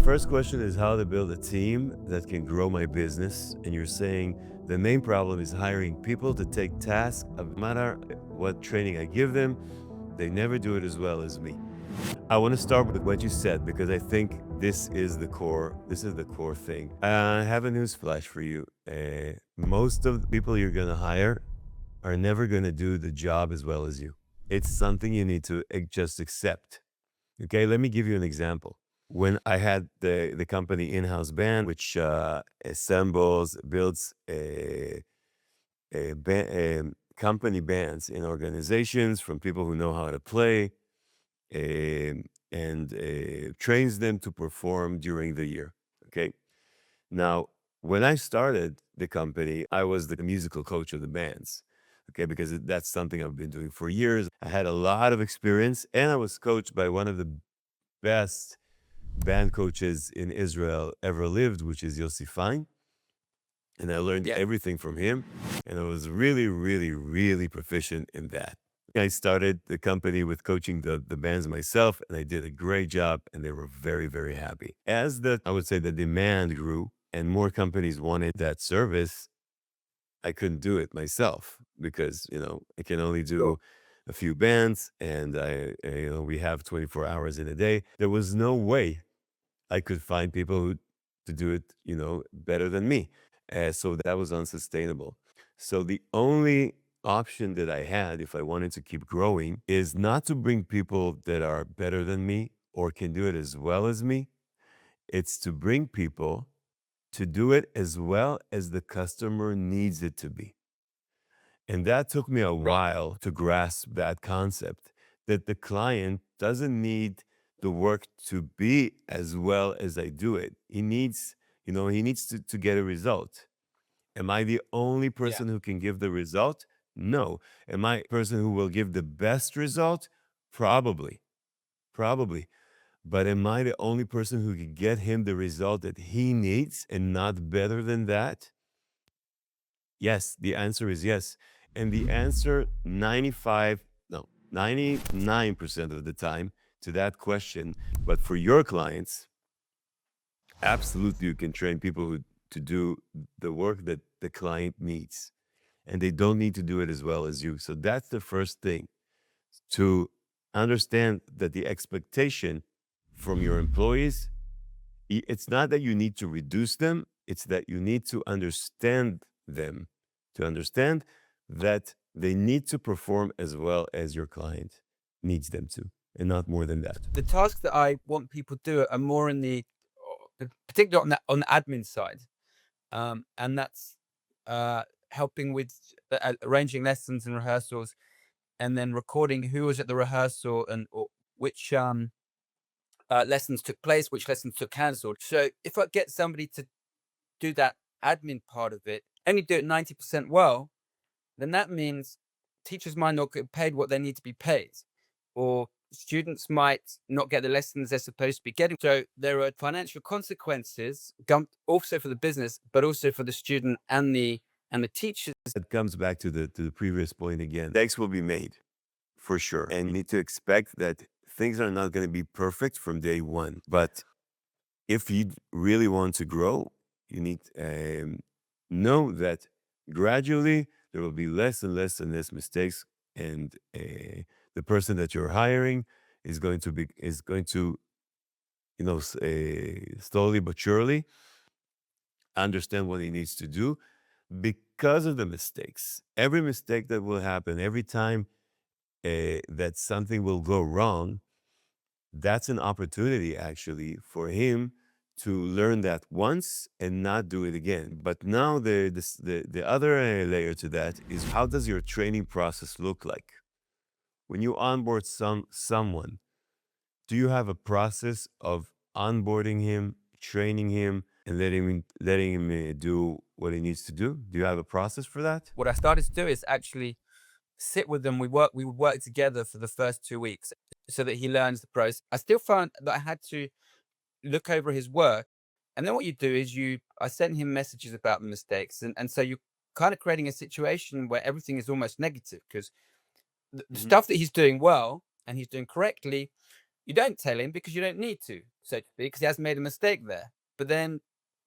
first question is how to build a team that can grow my business. And you're saying the main problem is hiring people to take tasks, no matter what training I give them, they never do it as well as me. I want to start with what you said because I think this is the core. This is the core thing. I have a news flash for you. Most of the people you're going to hire are never going to do the job as well as you. It's something you need to just accept. Okay, let me give you an example. When I had the company in-house band, which assembles, builds company bands in organizations from people who know how to play, and trains them to perform during the year. Okay. Now, when I started the company, I was the musical coach of the bands. Okay, because that's something I've been doing for years. I had a lot of experience, and I was coached by one of the best band coaches in Israel ever lived, which is Yossi Fine. And I learned everything from him. And I was really, really, really proficient in that. I started the company with coaching the bands myself, and I did a great job, and they were very, very happy. As I would say the demand grew and more companies wanted that service, I couldn't do it myself because, I can only do a few bands, and we have 24 hours in a day. There was no way I could find people to do it, better than me. So that was unsustainable. So the only option that I had, if I wanted to keep growing, is not to bring people that are better than me or can do it as well as me. It's to bring people to do it as well as the customer needs it to be. And that took me a while to grasp that concept, that the client doesn't need the work to be as well as I do it. He needs, to get a result. Am I the only person who can give the result? No. Am I the person who will give the best result? Probably. Probably. But am I the only person who can get him the result that he needs and not better than that? Yes, the answer is yes. And the answer 99% of the time to that question, but for your clients, absolutely you can train people to do the work that the client needs. And they don't need to do it as well as you. So that's the first thing, to understand that the expectation from your employees, it's not that you need to reduce them, it's that you need to understand them, to understand that they need to perform as well as your client needs them to, and not more than that. The tasks that I want people to do are more in particularly on the admin side, and that's helping with arranging lessons and rehearsals, and then recording who was at the rehearsal and or which lessons took place, which lessons took cancelled. So if I get somebody to do that admin part of it, only do it 90% well, then that means teachers might not get paid what they need to be paid, or students might not get the lessons they're supposed to be getting. So there are financial consequences, also for the business, but also for the student and the teachers. It comes back to the previous point again. Mistakes will be made, for sure. And you need to expect that things are not going to be perfect from day one. But if you really want to grow, you need know that gradually there will be less and less and less mistakes, and the person that you're hiring is going to slowly but surely understand what he needs to do because of the mistakes. Every mistake that will happen, every time that something will go wrong, that's an opportunity actually for him to learn that once and not do it again. But now the other layer to that is, how does your training process look like? When you onboard someone, do you have a process of onboarding him, training him, and letting him do what he needs to do? Do you have a process for that? What I started to do is actually sit with them. We would work together for the first 2 weeks so that he learns the process. I still found that I had to look over his work. And then what you do is I sent him messages about the mistakes. And so you're kind of creating a situation where everything is almost negative, because the Mhm. stuff that he's doing well and he's doing correctly, you don't tell him because you don't need to, so to speak, because he has made a mistake there. But then,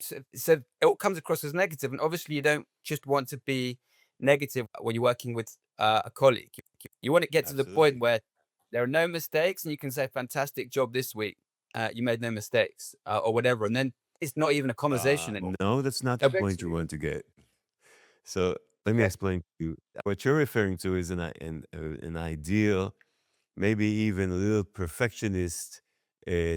so it all comes across as negative, and obviously you don't just want to be negative when you're working with a colleague. You want to get to the point Absolutely. where there are no mistakes, and you can say, "Fantastic job this week. You made no mistakes," or whatever, and then it's not even a conversation anymore. No, that's not the point you Eventually, want to get. So let me okay, explain to you. What you're referring to is an ideal, maybe even a little perfectionist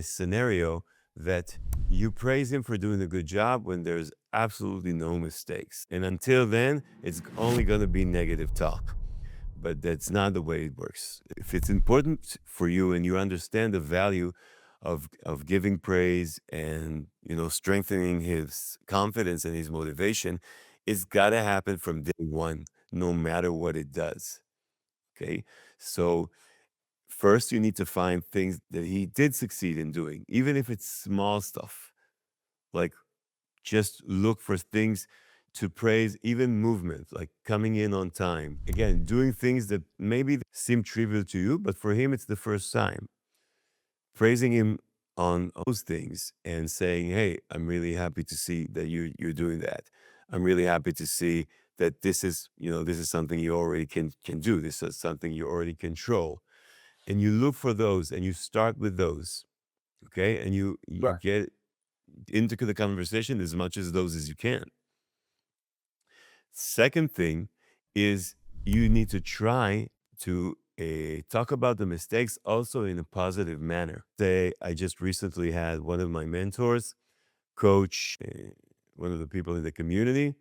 scenario that you praise him for doing a good job when there's absolutely no mistakes. And until then, it's only going to be negative talk. But that's not the way it works. If it's important for you and you understand the value of giving praise and strengthening his confidence and his motivation, it's got to happen from day one, no matter what it does. Okay, so first you need to find things that he did succeed in doing, even if it's small stuff. Like just look for things to praise, even movement, like coming in on time. Again, doing things that maybe seem trivial to you, but for him, it's the first time. Praising him on those things and saying, "Hey, I'm really happy to see that you're doing that. I'm really happy to see that this is something you already can do. This is something you already control." And you look for those and you start with those, okay? And you right, get into the conversation as much as those as you can. Second thing is you need to try to talk about the mistakes also in a positive manner. Say, I just recently had one of my mentors coach one of the people in the community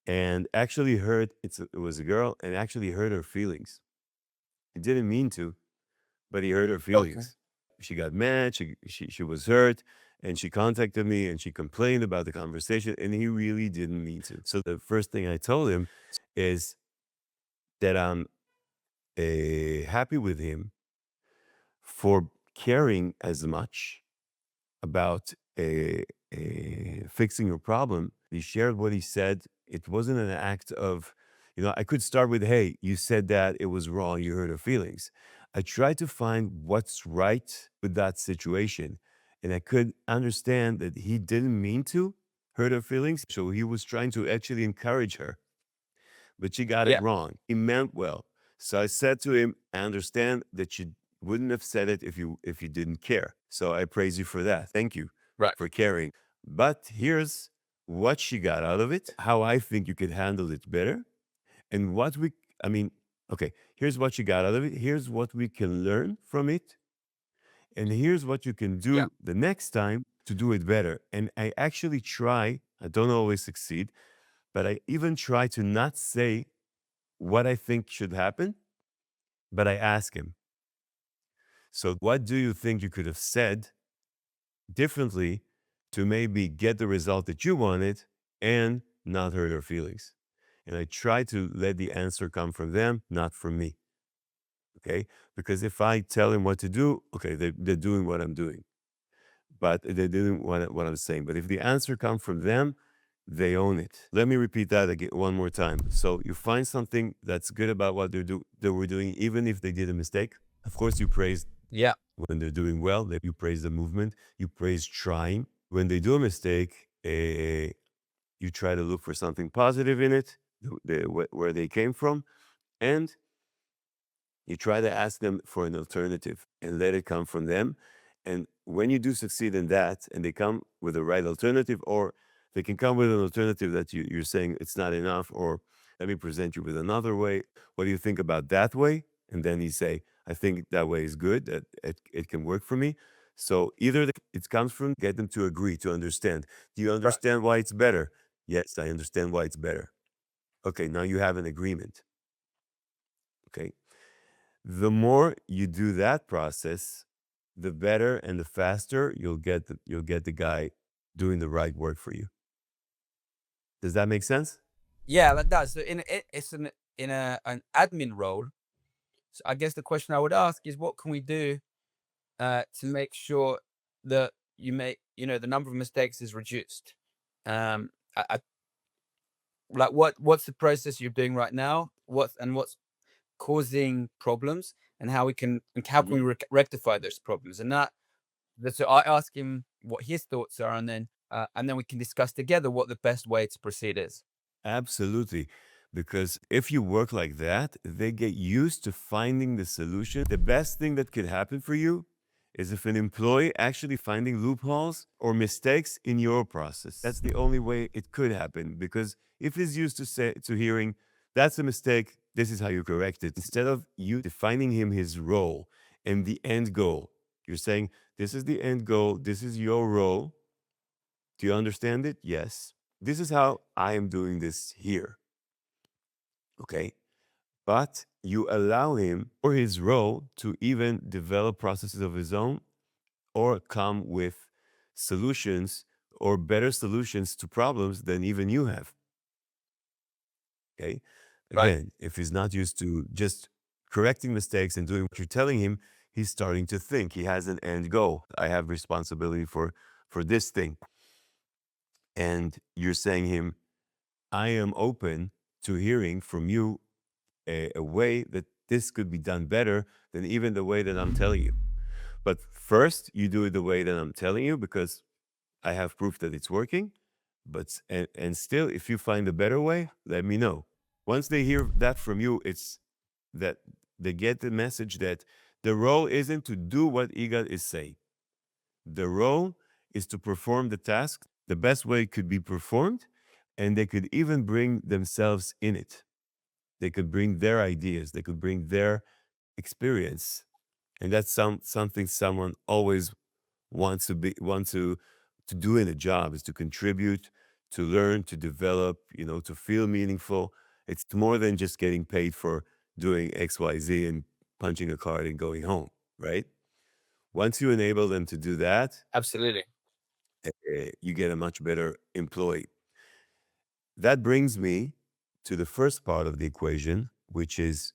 and actually hurt, it was a girl, and actually hurt her feelings. He didn't mean to, but he hurt her okay, feelings. She got mad, she was hurt, and she contacted me and she complained about the conversation, and he really didn't mean to. So the first thing I told him is that I'm happy with him for caring as much about fixing your problem. He shared what he said. It wasn't an act of, I could start with, "Hey, you said that it was wrong. You hurt her feelings." I tried to find what's right with that situation. And I could understand that he didn't mean to hurt her feelings. So he was trying to actually encourage her, but she got it yeah, wrong. He meant well. So I said to him, "I understand that you wouldn't have said it if you didn't care. So I praise you for that. Thank you right, for caring. But here's what she got out of it, how I think you could handle it better, and I mean, okay, here's what you got out of it. Here's what we can learn from it. And here's what you can yeah, do the next time to do it better." And I actually try, I don't always succeed, but I even try to not say what I think should happen, but I ask him, "So, what do you think you could have said differently to maybe get the result that you wanted and not hurt her feelings?" And I try to let the answer come from them, not from me. Okay. Because if I tell him what to do, okay, they're doing what I'm doing, but they're doing what I'm saying. But if the answer comes from them, they own it. Let me repeat that again one more time. So you find something that's good about what they were doing, even if they did a mistake. Of course, you praise yeah, when they're doing well. You praise the movement. You praise trying. When they do a mistake, you try to look for something positive in it, where they came from, and you try to ask them for an alternative and let it come from them. And when you do succeed in that, and they come with the right alternative, or they can come with an alternative that you're saying it's not enough, or let me present you with another way. What do you think about that way? And then you say, "I think that way is good, that it can work for me." So either it comes from get them to agree, to understand. Do you right, understand why it's better? Yes, I understand why it's better. Okay, now you have an agreement. Okay. The more you do that process, the better and the faster you'll get the guy doing the right work for you. Does that make sense? yeah. That does. So it's in an admin role. So I guess the question I would ask is, what can we do to make sure that the number of mistakes is reduced? I like what's the process you're doing right now? What's causing problems? and how can we rectify those problems. So I ask him what his thoughts are, and then we can discuss together what the best way to proceed is. Absolutely. Because if you work like that, they get used to finding the solution. The best thing that could happen for you is if an employee actually finding loopholes or mistakes in your process. That's the only way it could happen. Because if he's used to hearing, that's a mistake, this is how you correct it, instead of you defining him his role and the end goal, you're saying, this is the end goal, this is your role. Do you understand it? Yes. This is how I am doing this here. Okay. But you allow him or his role to even develop processes of his own or come with solutions or better solutions to problems than even you have. Okay. Right. Again, if he's not used to just correcting mistakes and doing what you're telling him, he's starting to think he has an end goal. I have responsibility for this thing. And you're saying him, I am open to hearing from you a way that this could be done better than even the way that I'm telling you. But first, you do it the way that I'm telling you because I have proof that it's working. And still, if you find a better way, let me know. Once they hear that from you, it's that they get the message that the role isn't to do what Igal is saying. The role is to perform the task the best way it could be performed, and they could even bring themselves in it. They could bring their ideas, they could bring their experience. And that's something someone always wants to do in a job is to contribute, to learn, to develop, to feel meaningful. It's more than just getting paid for doing XYZ and punching a card and going home, right? Once you enable them to do that, Absolutely. you get a much better employee. That brings me to the first part of the equation, which is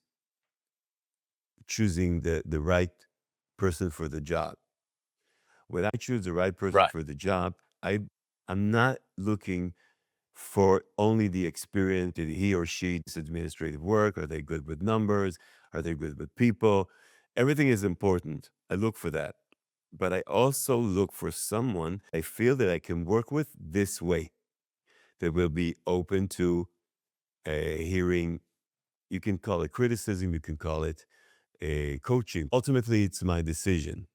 choosing the right person for the job. When I choose the right person Right. for the job, I'm not looking for only the experience. Did he or she does administrative work? Are they good with numbers? Are they good with people? Everything is important. I look for that. But I also look for someone I feel that I can work with this way, that will be open to hearing. You can call it criticism, you can call it coaching. Ultimately, it's my decision.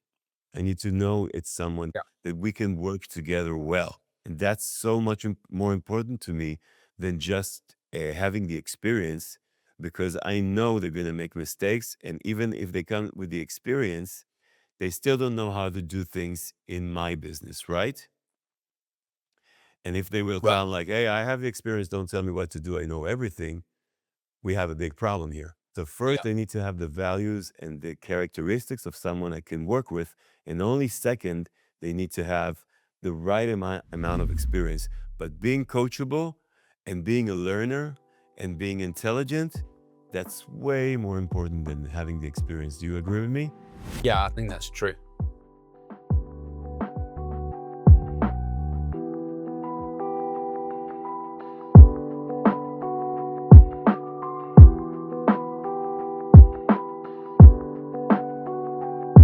I need to know it's someone Yeah. that we can work together well. And that's so much more important to me than just having the experience, because I know they're going to make mistakes. And even if they come with the experience, they still don't know how to do things in my business, right? And if they will Right. come like, hey, I have the experience, don't tell me what to do, I know everything, we have a big problem here. So first, Yeah. they need to have the values and the characteristics of someone I can work with. And only second, they need to have the right amount of experience. But being coachable and being a learner and being intelligent, that's way more important than having the experience. Do you agree with me? Yeah, I think that's true.